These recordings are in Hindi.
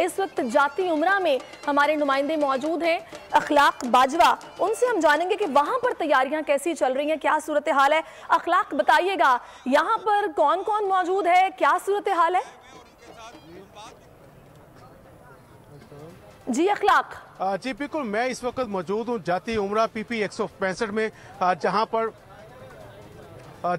इस वक्त जाती उमरा में हमारे नुमाइंदे मौजूद हैं, अखलाक बाजवा। उनसे हम जानेंगे कि वहां पर तैयारियां कैसी चल रही हैं, क्या सूरत हाल है। अखलाक बताइएगा, यहाँ पर कौन कौन मौजूद है, क्या सूरत हाल है? जी अखलाक। जी बिल्कुल, मैं इस वक्त मौजूद हूँ जाती उमरा PP 165 में,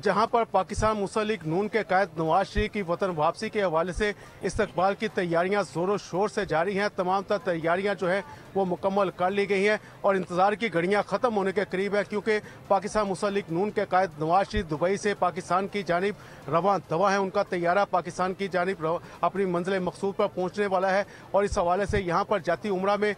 जहां पर पाकिस्तान मुस्लिम लीग नून के कायद नवाज शरीफ की वतन वापसी के हवाले से इस्तकबाल की तैयारियां जोरों शोर से जारी हैं। तमाम तर तैयारियां जो है वो मुकम्मल कर ली गई हैं और इंतज़ार की घड़ियां ख़त्म होने के करीब है, क्योंकि पाकिस्तान मुस्लिम लीग नून के कायद नवाज शरीफ दुबई से पाकिस्तान की जानिब रवान दवा है। उनका तैयारा पाकिस्तान की जानिब अपनी मंजिल मकसूद पर पहुँचने वाला है और इस हवाले से यहाँ पर जाती उमरा में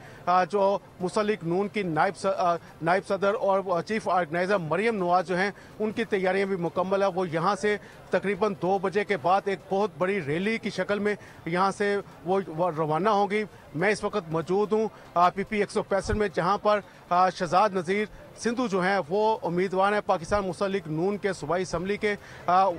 जो मुस्लिम लीग नून की नायब सदर और चीफ ऑर्गेनाइज़र मरियम नवाज जो हैं, उनकी तैयारियाँ मुकम्मल है। वो यहाँ से तकरीबन 2 बजे के बाद एक बहुत बड़ी रैली की शक्ल में यहाँ से वो रवाना होगी। मैं इस वक्त मौजूद हूँ PP 165 में, जहाँ पर शहजाद नज़ीर सिंधु जो हैं वो उम्मीदवार हैं पाकिस्तान मुस्लिम लीग नून के सूबाई असम्बली के।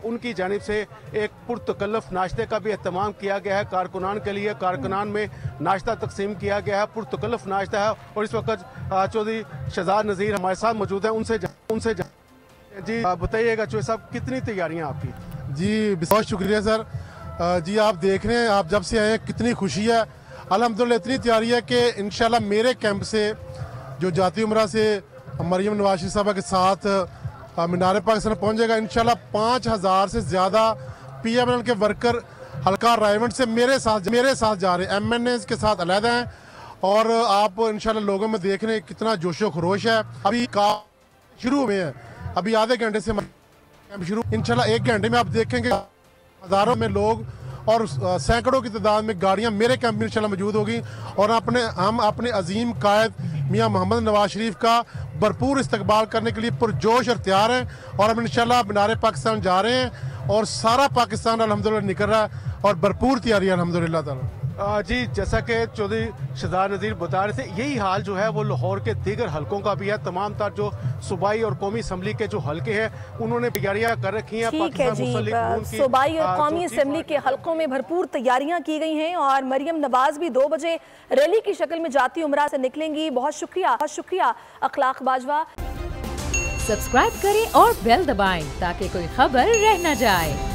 उनकी जानिब से एक पुरतकल्लफ नाश्ते का भी एहतमाम किया गया है कारकुनान के लिए। कारकुनान में नाश्ता तकसीम किया गया है, पुरतकल्लफ नाश्ता है। और इस वक्त चौधरी शहजाद नज़ीर हमारे साथ मौजूद हैं, उनसे जी बताइएगा चौधरी साहब, कितनी तैयारियां आपकी? जी बहुत शुक्रिया सर। जी आप देख रहे हैं, आप जब से आए हैं कितनी खुशी है। अल्हम्दुलिल्लाह इतनी तैयारी है कि इंशाल्लाह मेरे कैंप से जो जाती उमरा से मरियम नवाज शरीफ साहबा के साथ मीनार पाकिस्तान पहुंचेगा। इंशाल्लाह 5000 से ज़्यादा PMNL के वर्कर हल्का रायवंड से मेरे साथ जा रहे हैं। MNAs के साथ अलहदा हैं और आप इंशाल्लाह लोगों में देख रहे हैं कितना जोशो खरोश है। अभी काम शुरू हुए हैं, अभी आधे घंटे से कैंप शुरू। इंशाल्लाह 1 घंटे में आप देखेंगे हज़ारों में लोग और सैकड़ों की तादाद में गाड़ियां मेरे कैंप में इंशाल्लाह मौजूद होगी। और हम अपने अजीम कायद मियां मोहम्मद नवाज शरीफ का भरपूर इस्तकबाल करने के लिए पुरजोश और तैयार हैं। और हम इंशाल्लाह मीनार पाकिस्तान जा रहे हैं और सारा पाकिस्तान अल्हम्दुलिल्लाह निकल रहा है और भरपूर तैयारी अल्हम्दुलिल्लाह ताला। जी जैसा कि चौधरी शहजाद नज़ीर बता रहे थे, यही हाल जो है वो लाहौर के दीगर हलकों का भी है। तमाम तर जो सूबाई और कौमी असम्बली के जो हल्के हैं उन्होंने तैयारियां कर रखी हैं। ठीक है जी, सूबाई और कौमी असम्बली के हलकों में भरपूर तैयारियां की गई हैं और मरियम नवाज भी 2 बजे रैली की शक्ल में जाती उमरा से निकलेंगी। बहुत शुक्रिया अखलाक बाजवा। सब्सक्राइब करें और बेल दबाएं ताकि कोई खबर रह न जाए।